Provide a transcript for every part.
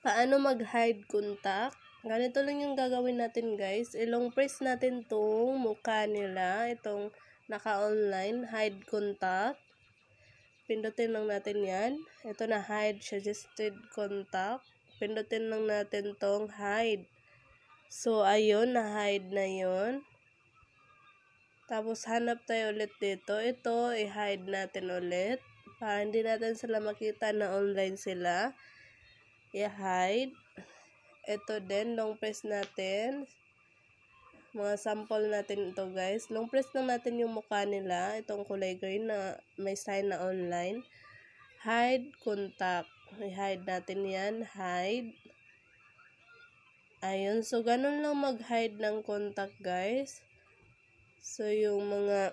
Paano mag-hide contact? Ganito lang yung gagawin natin guys. Ilong press natin tong mukha nila. Itong naka-online, hide contact. Pindutin lang natin yan. Ito na hide suggested contact. Pindutin lang natin tong hide. So, ayun, na-hide na yun. Tapos, hanap tayo ulit dito. Ito, i-hide natin ulit. Para hindi natin sila makita na online sila. I-hide. Ito din, long press natin. Mga sample natin ito guys. Long press lang natin yung mukha nila. Itong kulay green na may sign na online. Hide contact. I-hide natin yan. Hide. Ayun. So, ganun lang mag-hide ng contact guys. So, yung mga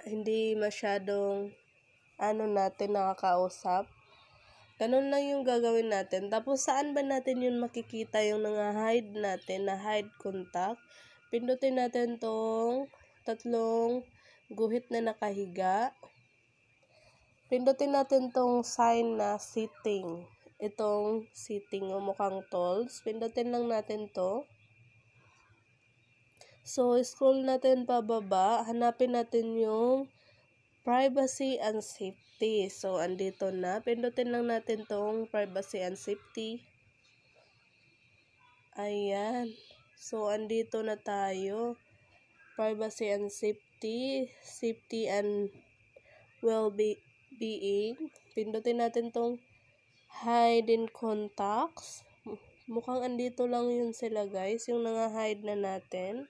hindi masyadong natin nakakausap. Ganun lang yung gagawin natin. Tapos, saan ba natin yun makikita yung hide natin na hide contact? Pindutin natin tong tatlong guhit na nakahiga. Pindutin natin tong sign na sitting. Itong sitting o mukhang tolls. Pindutin lang natin to. So, scroll natin pababa. Hanapin natin yung privacy and safety. So, andito na. Pindutin lang natin tong privacy and safety. Ayan. So, andito na tayo. Privacy and safety. Safety and well-being. Pindutin natin tong hidden contacts. Mukhang andito lang yun sila guys. Yung hide na natin.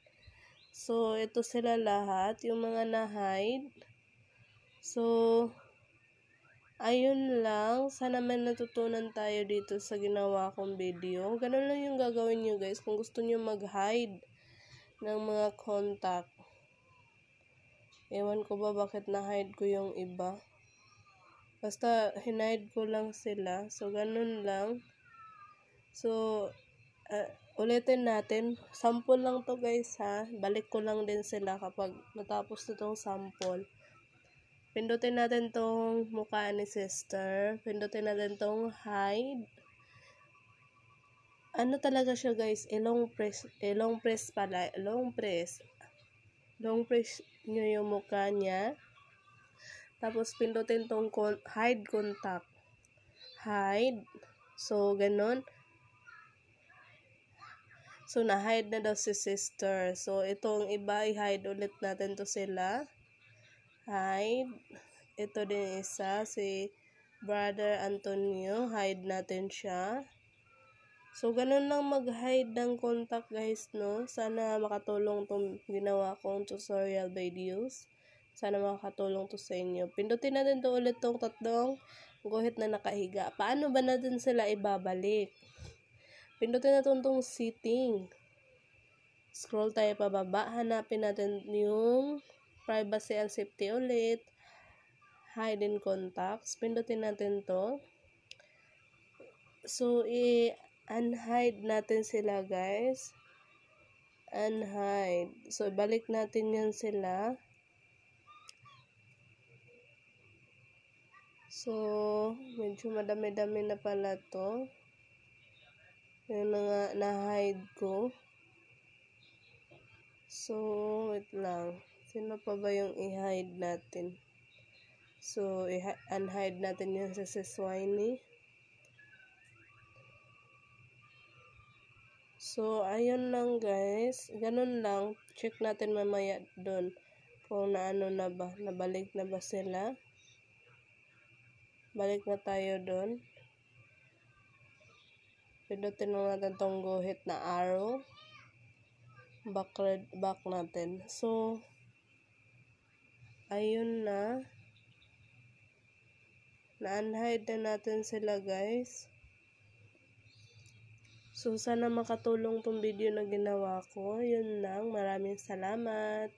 So, ito sila lahat. Yung mga na-hide. So, ayun lang. Sana may natutunan tayo dito sa ginawa kong video. Ganun lang yung gagawin nyo guys. Kung gusto nyo mag-hide ng mga contact. Ewan ko ba bakit na-hide ko yung iba. Basta hinide ko lang sila. So, ganun lang. So, ulitin natin. Sample lang to guys ha. Balik ko lang din sila kapag natapos na tong sample. Pindutin natin tong mukha ni sister. Pindutin natin tong hide. Ano talaga siya guys? Long press pala. Long press. Long press nyo yung mukha niya. Tapos pindutin tong hide contact. Hide. So, ganun. So, na-hide na daw si sister. So, itong iba, i-hide ulit natin to sila. Hide. Ito din isa, si Brother Antonio. Hide natin siya. So, ganun lang mag-hide ng contact guys, no? Sana makatulong tong ginawa kong tutorial videos. Sana makakatulong to sa inyo. Pindutin natin to ulit tong tatlong guhit na nakahiga. Paano ba natin sila ibabalik? Pindutin natin tong sitting. Scroll tayo pababa. Hanapin natin yung privacy and safety ulit. Hidden contacts. Pindutin natin to. So, unhide natin sila guys. Unhide. So, balik natin yan sila. So, medyo madami-dami na pala to. Yung na-hide ko. So, wait lang. Sino pa ba yung i-hide natin? So, unhide natin yung sa Swiney. So, ayun lang guys. Ganun lang. Check natin mamaya doon. Kung naano na ba. Nabalik na ba sila? Balik na tayo doon. Pindutin lang natin tong guhit na arrow. Back natin. So, ayun na. Na-unhide na natin sila guys. So, sana makatulong tong video na ginawa ko. Yun lang. Maraming salamat.